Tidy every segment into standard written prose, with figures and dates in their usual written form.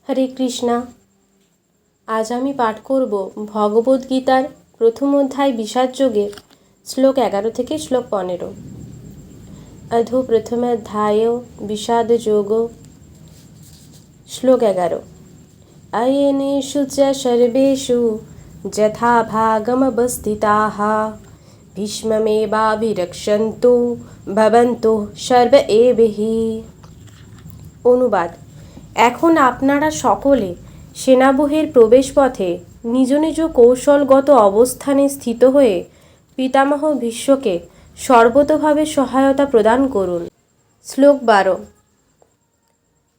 হরে কৃষ্ণা। আজ আমি পাঠ করব ভগবদ্গীতার প্রথম অধ্যায় বিষাদ যোগে শ্লোক 11 থেকে শ্লোক 15। अधो प्रथमाध्याय विषाद योगो। श्लोक 11। अयनेषु च सर्वेषु यथा भागमवस्थिताः भीष्ममेवाभिरक्षन्तु भवन्तु सर्व एवहि। অনুবাদ। এখন আপনারা সকলে সেনাবহের প্রবেশপথে নিজ নিজ কৌশলগত অবস্থানে স্থিত হয়ে পিতামহ ভীষ্মকে সর্বতোভাবে সহায়তা প্রদান করুন। শ্লোক 12।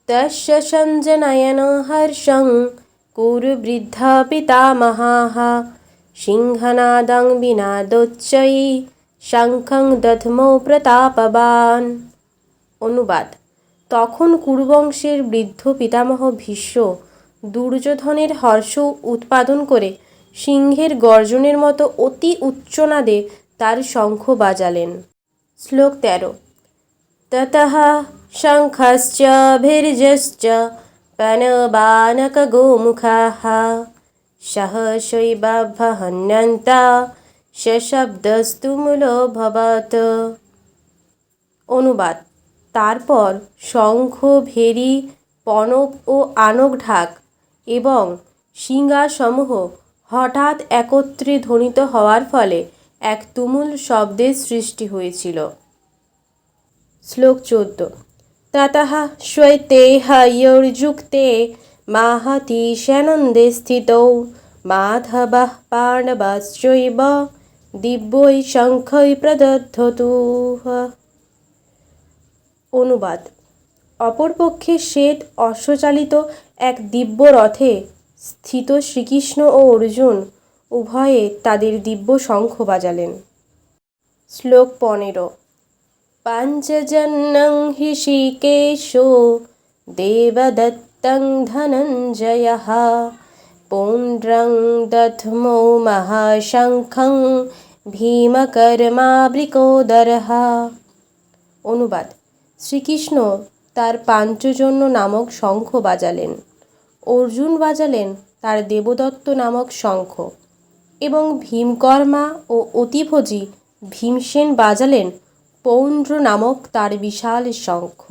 তস্য সঞ্জনয়ন হর্ষং কুরুবৃদ্ধা পিতামহাঃ সিংহনাদং বিনাদোচ্চৈ শঙ্খং দধ্মো প্রতাপবান। অনুবাদ। তখন কুরুবংশের বৃদ্ধ পিতামহ ভীষ্ম দুর্যোধনের হর্ষ উৎপাদন করে সিংহের গর্জনের মতো অতি উচ্চনাদে তার শঙ্খ বাজালেন। শ্লোক 13। ততঃ শঙ্খশ্চ ভীর্যশ্চ পনবানকগোমুখাঃ সহসৈবাভ্যহন্যন্তা সশব্দস্তুমুলোऽভবৎ। অনুবাদ। তারপর শঙ্খ, ভেরী, পনব ও আনক ঢাক এবং শিঙ্গাসমূহ হঠাৎ একত্রে ধ্বনিত হওয়ার ফলে এক তুমুল শব্দের সৃষ্টি হয়েছিল। শ্লোক 14। ততঃ শ্বেতৈর্যুক্তে মাহতি স্যানন্দে স্থিতৌ মাধবঃ পাণ্ডবাশ্চৈব দিব্যৈ শঙ্খৈ প্রদধ্যতুঃ। অনুবাদ। অপরপক্ষে শ্বেত অশ্বচালিত এক দিব্য রথে স্থিত শ্রীকৃষ্ণ ও অর্জুন উভয়ে তাদের দিব্য শঙ্খ বাজালেন। শ্লোক 15। পঞ্চজন্যং হৃষীকেশো দেবদত্তং ধনঞ্জয়ঃ পৌণ্ড্রং দধ্মো মহাশঙ্খং ভীমকর্মাবৃকোদরঃ। অনুবাদ। শ্রীকৃষ্ণ তার পাঞ্চজন্য নামক শঙ্খ বাজালেন, অর্জুন বাজালেন তার দেবদত্ত নামক শঙ্খ এবং ভীমকর্মা ও অতিভোজী ভীমসেন বাজালেন পৌণ্ড্র নামক তার বিশাল শঙ্খ।